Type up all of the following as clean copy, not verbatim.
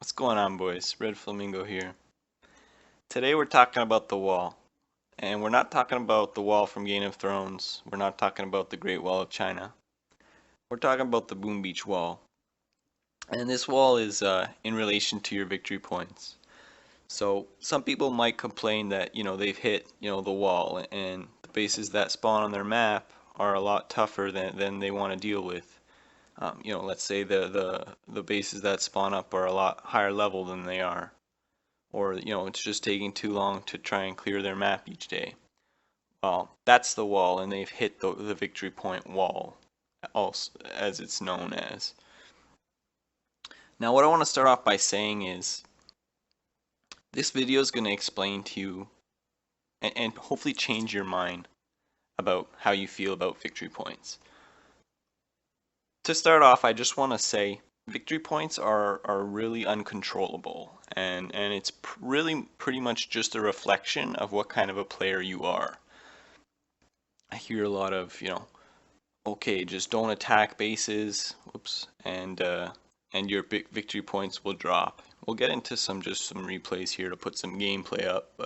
What's going on, boys? RedFlamingo here. Today we're talking about the wall. And we're not talking about the wall from Game of Thrones. We're not talking about the Great Wall of China. We're talking about the Boom Beach Wall. And this wall is in relation to your victory points. So some people might complain that, they've hit, the wall and the bases that spawn on their map are a lot tougher than they want to deal with. Let's say the bases that spawn up are a lot higher level than they are. Or it's just taking too long to try and clear their map each day. Well, that's the wall, and they've hit the victory point wall, also as it's known as. Now, what I want to start off by saying is this video is going to explain to you and hopefully change your mind about how you feel about victory points. To start off, I just want to say victory points are really uncontrollable, and it's really pretty much just a reflection of what kind of a player you are. I hear a lot of, okay, just don't attack bases, whoops, and your victory points will drop. We'll get into some replays here to put some gameplay up,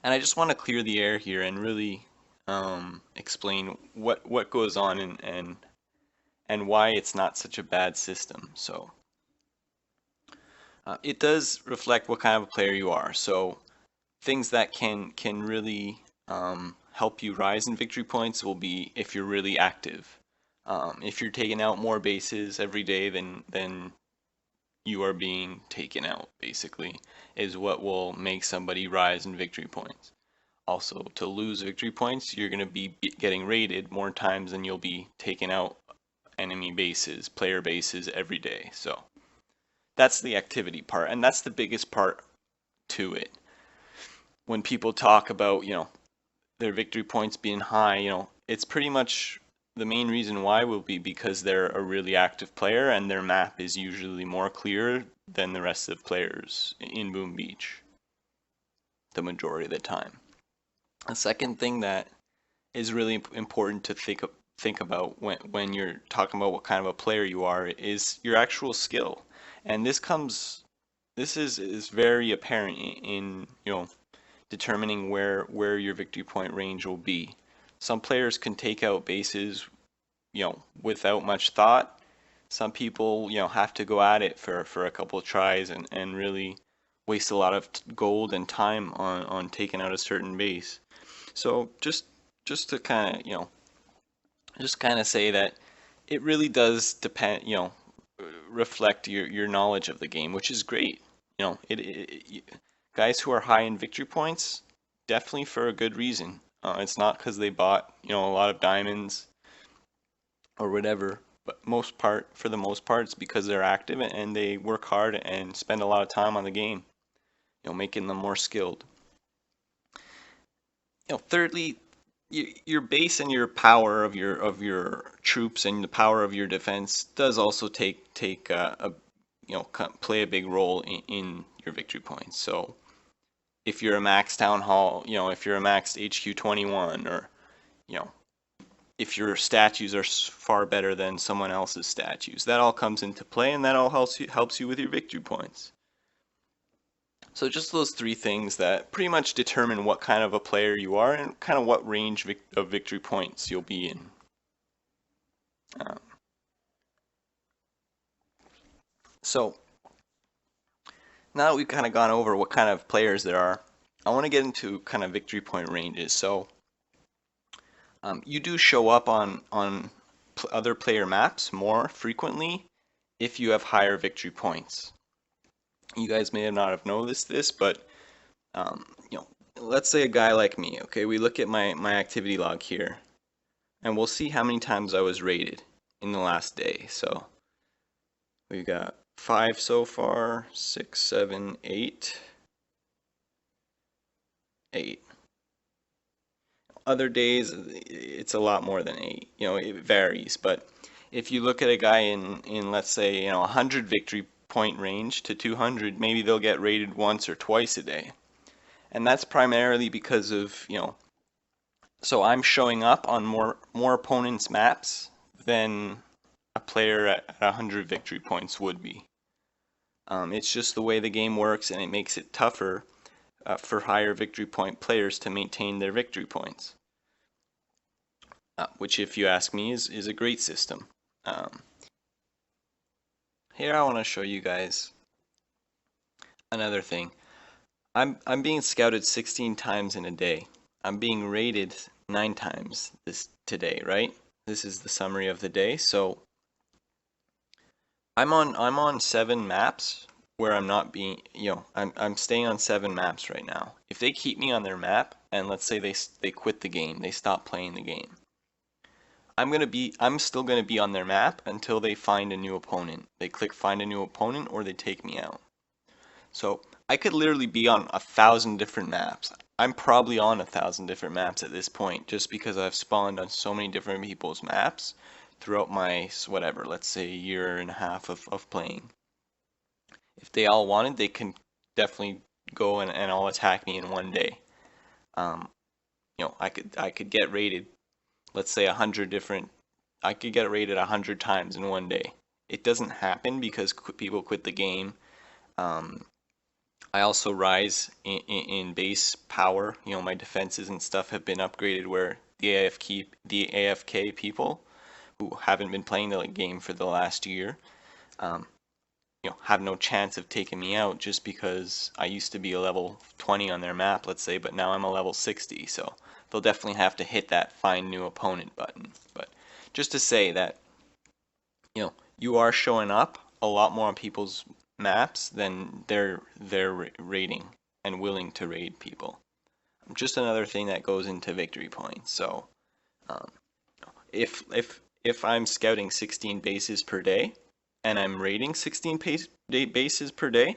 and I just want to clear the air here and really explain what goes on and why it's not such a bad system. So it does reflect what kind of a player you are. So things that can really help you rise in victory points will be if you're really active. If you're taking out more bases every day than you are being taken out, basically, is what will make somebody rise in victory points. Also, to lose victory points, you're going to be getting raided more times than you'll be taking out enemy bases, player bases every day. So that's the activity part, and that's the biggest part to it. When people talk about, their victory points being high, it's pretty much the main reason why will be because they're a really active player and their map is usually more clear than the rest of players in Boom Beach the majority of the time. A second thing that is really important to think about when you're talking about what kind of a player you are is your actual skill. And this is very apparent in determining where your victory point range will be. Some players can take out bases, without much thought. Some people, have to go at it for a couple of tries and really waste a lot of gold and time on taking out a certain base. So just to kind of, just kind of say that it really does depend, reflect your knowledge of the game, which is great. Guys who are high in victory points, definitely for a good reason. It's not because they bought, a lot of diamonds or whatever, but for the most part, it's because they're active and they work hard and spend a lot of time on the game, making them more skilled. Thirdly, your base and your power of your troops and the power of your defense does also play a big role in your victory points. So if you're a max town hall, if you're a max HQ 21, or if your statues are far better than someone else's statues, that all comes into play, and that all helps you with your victory points. So just those three things that pretty much determine what kind of a player you are and kind of what range of victory points you'll be in. Um, so now that we've kind of gone over what kind of players there are, I want to get into kind of victory point ranges. So you do show up on other player maps more frequently if you have higher victory points. You guys may not have noticed this, but let's say a guy like me, okay, we look at my activity log here, and we'll see how many times I was raided in the last day. So we've got 5 so far, 6, 7, 8. Other days, it's a lot more than 8. It varies, but if you look at a guy in let's say, 100 victory point range to 200, maybe they'll get raided once or twice a day. And that's primarily because of, so I'm showing up on more opponents' maps than a player at 100 victory points would be. It's just the way the game works, and it makes it tougher for higher victory point players to maintain their victory points, which, if you ask me, is a great system. Here I want to show you guys another thing. I'm being scouted 16 times in a day. I'm being rated 9 times today, right? This is the summary of the day. So I'm on 7 maps where I'm not being, I'm staying on 7 maps right now. If they keep me on their map and let's say they quit the game, they stop playing the game, I'm still gonna be on their map until they find a new opponent. They click find a new opponent or they take me out. So I could literally be on 1,000 different maps. I'm probably on 1,000 different maps at this point just because I've spawned on so many different people's maps throughout my, whatever, let's say year and a half of playing. If they all wanted, they can definitely go and all attack me in one day. I could get raided, let's say 100 different, I could get raided 100 times in one day. It doesn't happen because people quit the game. I also rise in base power. My defenses and stuff have been upgraded where the AFK people who haven't been playing the game for the last year, have no chance of taking me out just because I used to be a level 20 on their map, let's say, but now I'm a level 60, so they'll definitely have to hit that find new opponent button. But just to say that, you are showing up a lot more on people's maps than they're raiding and willing to raid people. Just another thing that goes into victory points. So um, if I'm scouting 16 bases per day and I'm raiding 16 bases per day,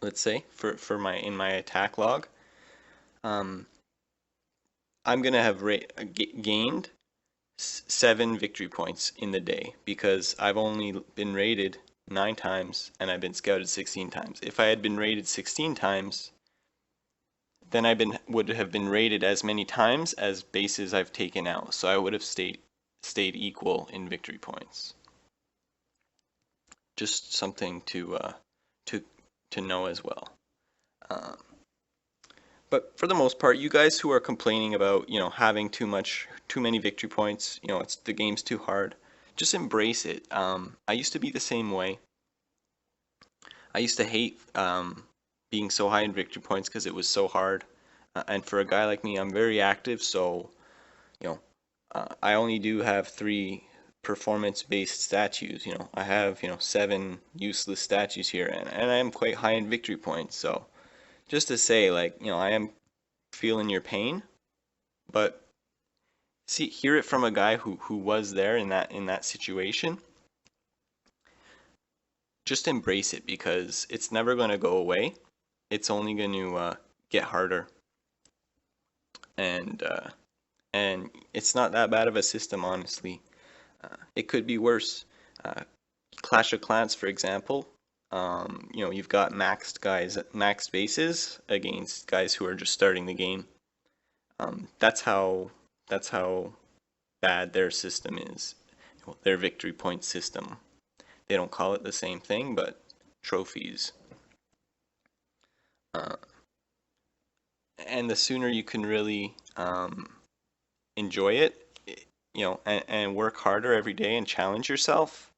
let's say for in my attack log, I'm gonna have gained 7 victory points in the day because I've only been raided 9 times and I've been scouted 16 times. If I had been raided 16 times, then I would have been raided as many times as bases I've taken out. So I would have stayed equal in victory points. Just something to know as well. But for the most part, you guys who are complaining about, having too many victory points, the game's too hard, just embrace it. I used to be the same way. I used to hate being so high in victory points because it was so hard. And for a guy like me, I'm very active, so, I only do have 3 performance-based statues. I have, 7 useless statues here, and I am quite high in victory points, so just to say, I am feeling your pain, but hear it from a guy who was there in that situation. Just embrace it because it's never going to go away. It's only going to get harder, and it's not that bad of a system, honestly. It could be worse. Clash of Clans, for example. You've got maxed bases against guys who are just starting the game. That's how bad their system is. Their victory point system. They don't call it the same thing, but trophies. And the sooner you can really enjoy it, and work harder every day and challenge yourself,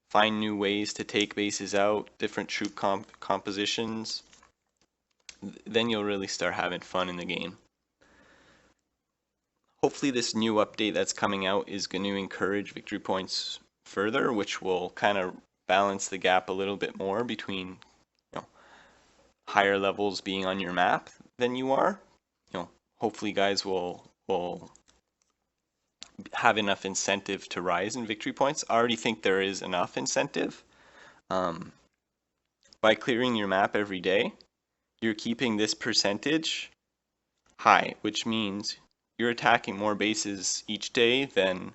find new ways to take bases out, different troop compositions, then you'll really start having fun in the game. Hopefully this new update that's coming out is going to encourage victory points further, which will kind of balance the gap a little bit more between higher levels being on your map than you are. Hopefully guys will have enough incentive to rise in victory points. I already think there is enough incentive. By clearing your map every day, you're keeping this percentage high, which means you're attacking more bases each day than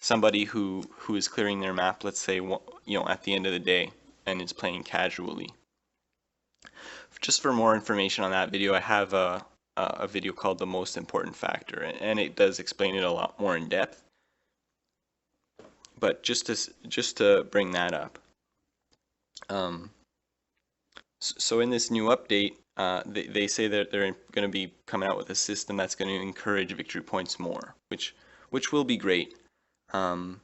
somebody who is clearing their map, let's say, at the end of the day and is playing casually. Just for more information on that video, I have a video called The Most Important Factor, and it does explain it a lot more in depth. But just to bring that up. Um, so in this new update, they say that they're going to be coming out with a system that's going to encourage victory points more, which will be great. Um,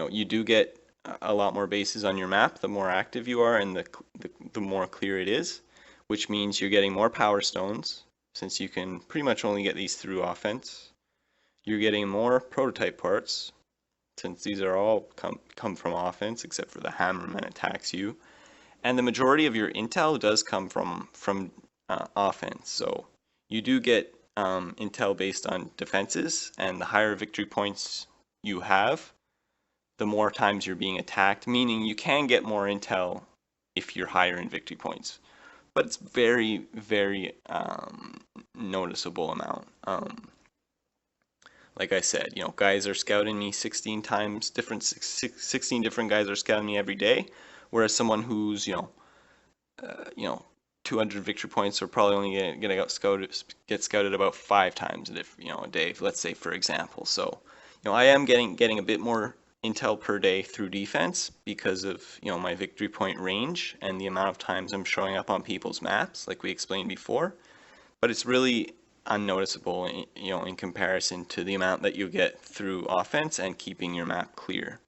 you do get a lot more bases on your map the more active you are and the more clear it is, which means you're getting more power stones since you can pretty much only get these through offense. You're getting more prototype parts since these are all come from offense except for the hammerman attacks you. And the majority of your intel does come from offense. So you do get intel based on defenses, and the higher victory points you have, the more times you're being attacked, meaning you can get more intel if you're higher in victory points. But it's very, very noticeable amount. Like I said, guys are scouting me 16 times, 16 different guys are scouting me every day, whereas someone who's, 200 victory points are probably only gonna get scouted about 5 times a day, let's say, for example. So, I am getting a bit more intel per day through defense because of, my victory point range and the amount of times I'm showing up on people's maps, like we explained before. But it's really unnoticeable, in comparison to the amount that you get through offense and keeping your map clear.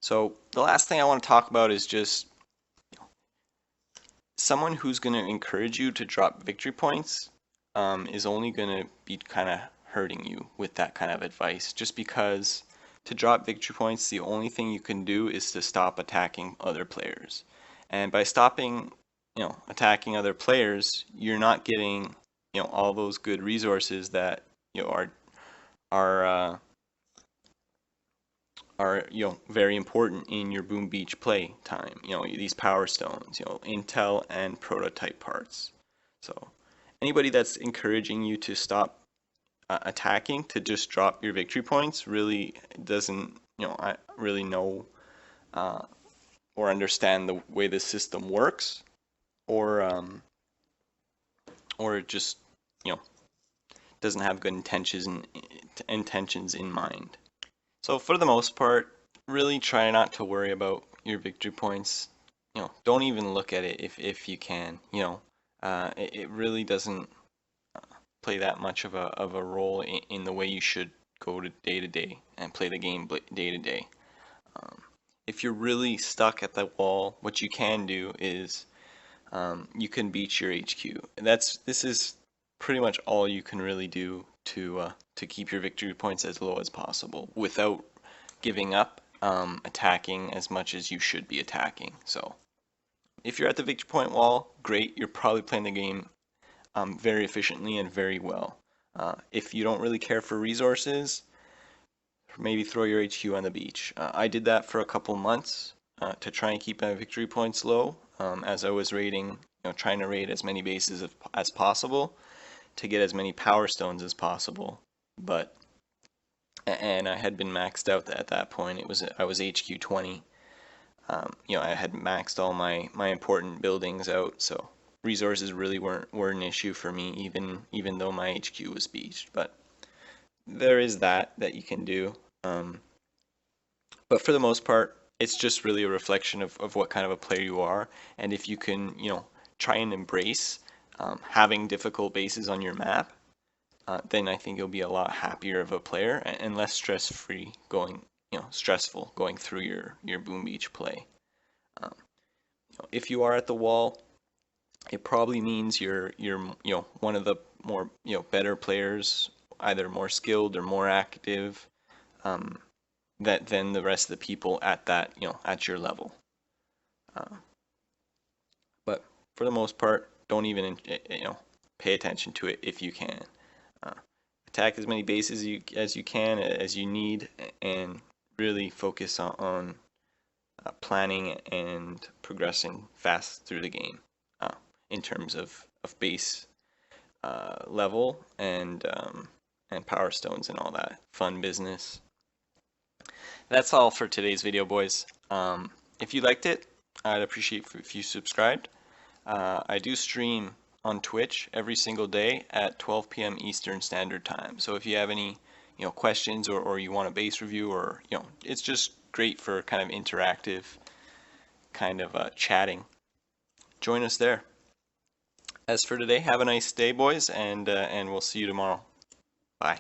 So the last thing I want to talk about is just someone who's going to encourage you to drop victory points is only going to be kind of hurting you with that kind of advice, just because to drop victory points, the only thing you can do is to stop attacking other players. And by stopping, attacking other players, you're not getting, all those good resources that, are very important in your Boom Beach play time. These power stones, intel and prototype parts. So anybody that's encouraging you to stop attacking to just drop your victory points really doesn't, I really know or understand the way the system works, or just, doesn't have good intentions in mind. So for the most part, really try not to worry about your victory points. Don't even look at it if you can. It really doesn't play that much of a role in the way you should go to day and play the game day to day. If you're really stuck at the wall, what you can do is you can beat your HQ. This is pretty much all you can really do to keep your victory points as low as possible without giving up attacking as much as you should be attacking. So if you're at the victory point wall, great, you're probably playing the game very efficiently and very well. If you don't really care for resources, maybe throw your HQ on the beach. I did that for a couple months to try and keep my victory points low as I was raiding, trying to raid as many bases as possible to get as many power stones as possible. And I had been maxed out at that point. I was HQ 20. I had maxed all my important buildings out, so resources really weren't an issue for me, even though my HQ was beached. But there is that you can do. But for the most part, it's just really a reflection of what kind of a player you are, and if you can, try and embrace having difficult bases on your map, then I think you'll be a lot happier of a player and less stressful going through your Boom Beach play. If you are at the wall, it probably means you're one of the more better players, either more skilled or more active than the rest of the people at that at your level. But for the most part, don't even pay attention to it if you can. Attack as many bases as you can, as you need, and really focus on planning and progressing fast through the game in terms of base level and power stones and all that fun business. That's all for today's video, boys. If you liked it, I'd appreciate if you subscribed. I do stream on Twitch every single day at 12 p.m. Eastern Standard Time. So if you have any questions or you want a base review, or it's just great for kind of interactive kind of chatting. Join us there. As for today, have a nice day, boys, and we'll see you tomorrow. Bye.